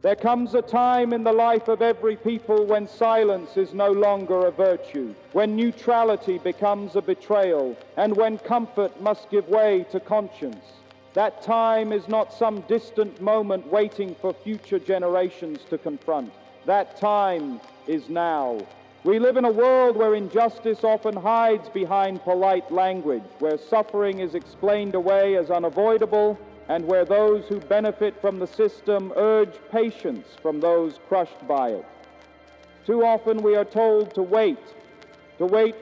There comes a time in the life of every people when silence is no longer a virtue, when neutrality becomes a betrayal, and when comfort must give way to conscience. That time is not some distant moment waiting for future generations to confront. That time is now. We live in a world where injustice often hides behind polite language, where suffering is explained away as unavoidable, and where those who benefit from the system urge patience from those crushed by it. Too often we are told to wait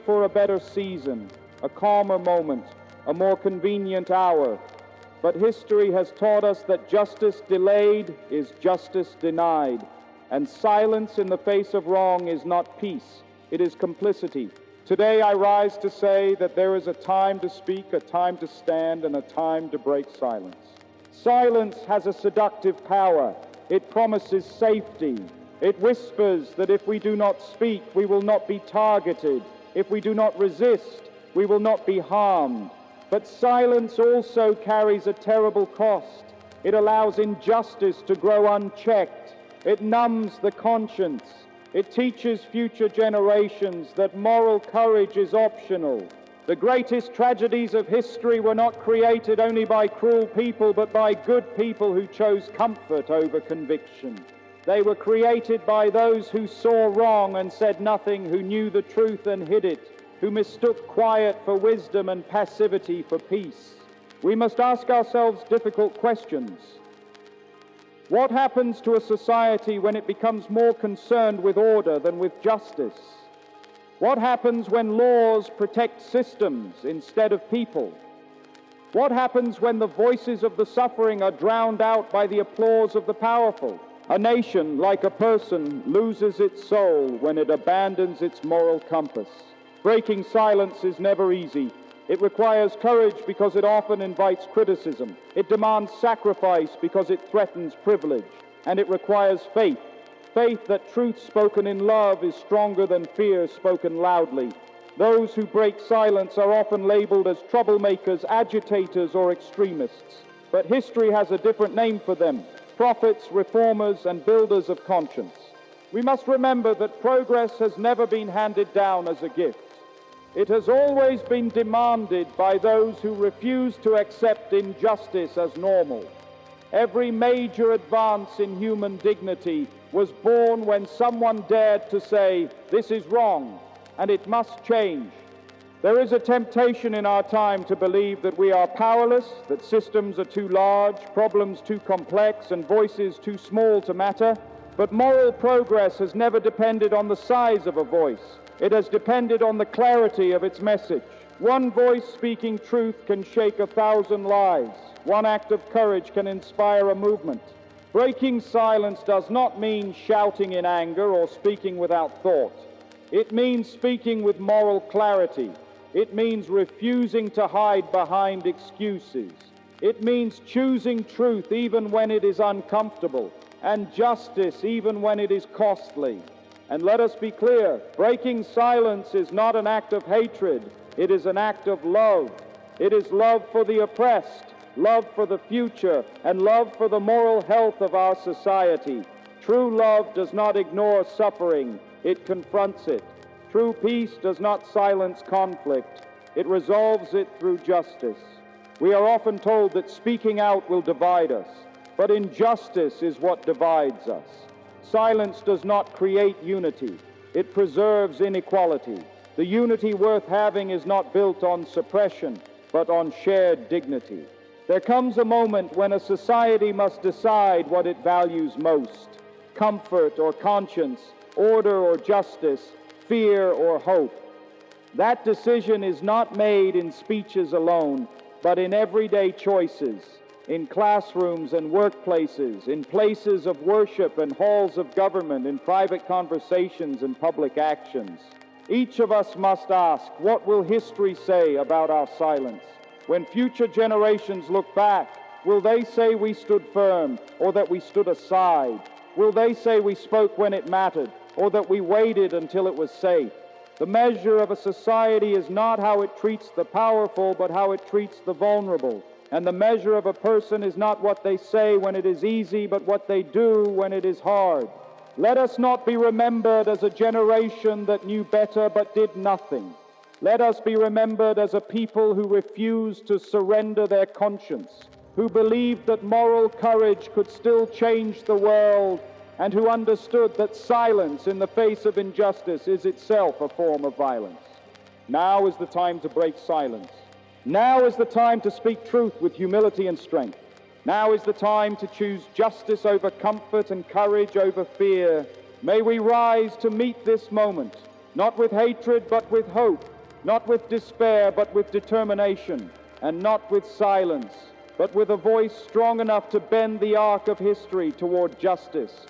for a better season, a calmer moment, a more convenient hour. But history has taught us that justice delayed is justice denied, and silence in the face of wrong is not peace, it is complicity. Today I rise to say that there is a time to speak, a time to stand, and a time to break silence. Silence has a seductive power. It promises safety. It whispers that if we do not speak, we will not be targeted. If we do not resist, we will not be harmed. But silence also carries a terrible cost. It allows injustice to grow unchecked. It numbs the conscience. It teaches future generations that moral courage is optional. The greatest tragedies of history were not created only by cruel people, but by good people who chose comfort over conviction. They were created by those who saw wrong and said nothing, who knew the truth and hid it, who mistook quiet for wisdom and passivity for peace. We must ask ourselves difficult questions. What happens to a society when it becomes more concerned with order than with justice? What happens when laws protect systems instead of people? What happens when the voices of the suffering are drowned out by the applause of the powerful? A nation, like a person, loses its soul when it abandons its moral compass. Breaking silence is never easy. It requires courage because it often invites criticism. It demands sacrifice because it threatens privilege. And it requires faith. Faith that truth spoken in love is stronger than fear spoken loudly. Those who break silence are often labeled as troublemakers, agitators, or extremists. But history has a different name for them: prophets, reformers, and builders of conscience. We must remember that progress has never been handed down as a gift. It has always been demanded by those who refuse to accept injustice as normal. Every major advance in human dignity was born when someone dared to say, "This is wrong, and it must change." There is a temptation in our time to believe that we are powerless, that systems are too large, problems too complex, and voices too small to matter. But moral progress has never depended on the size of a voice. It has depended on the clarity of its message. One voice speaking truth can shake 1,000 lives. One act of courage can inspire a movement. Breaking silence does not mean shouting in anger or speaking without thought. It means speaking with moral clarity. It means refusing to hide behind excuses. It means choosing truth even when it is uncomfortable, and justice even when it is costly. And let us be clear, breaking silence is not an act of hatred. It is an act of love. It is love for the oppressed, love for the future, and love for the moral health of our society. True love does not ignore suffering. It confronts it. True peace does not silence conflict. It resolves it through justice. We are often told that speaking out will divide us, but injustice is what divides us. Silence does not create unity. It preserves inequality. The unity worth having is not built on suppression, but on shared dignity. There comes a moment when a society must decide what it values most: comfort or conscience, order or justice, fear or hope. That decision is not made in speeches alone, but in everyday choices, in classrooms and workplaces, in places of worship and halls of government, in private conversations and public actions. Each of us must ask, what will history say about our silence? When future generations look back, will they say we stood firm or that we stood aside? Will they say we spoke when it mattered or that we waited until it was safe? The measure of a society is not how it treats the powerful, but how it treats the vulnerable. And the measure of a person is not what they say when it is easy, but what they do when it is hard. Let us not be remembered as a generation that knew better but did nothing. Let us be remembered as a people who refused to surrender their conscience, who believed that moral courage could still change the world, and who understood that silence in the face of injustice is itself a form of violence. Now is the time to break silence. Now is the time to speak truth with humility and strength. Now is the time to choose justice over comfort and courage over fear. May we rise to meet this moment, not with hatred but with hope, not with despair but with determination, and not with silence, but with a voice strong enough to bend the arc of history toward justice,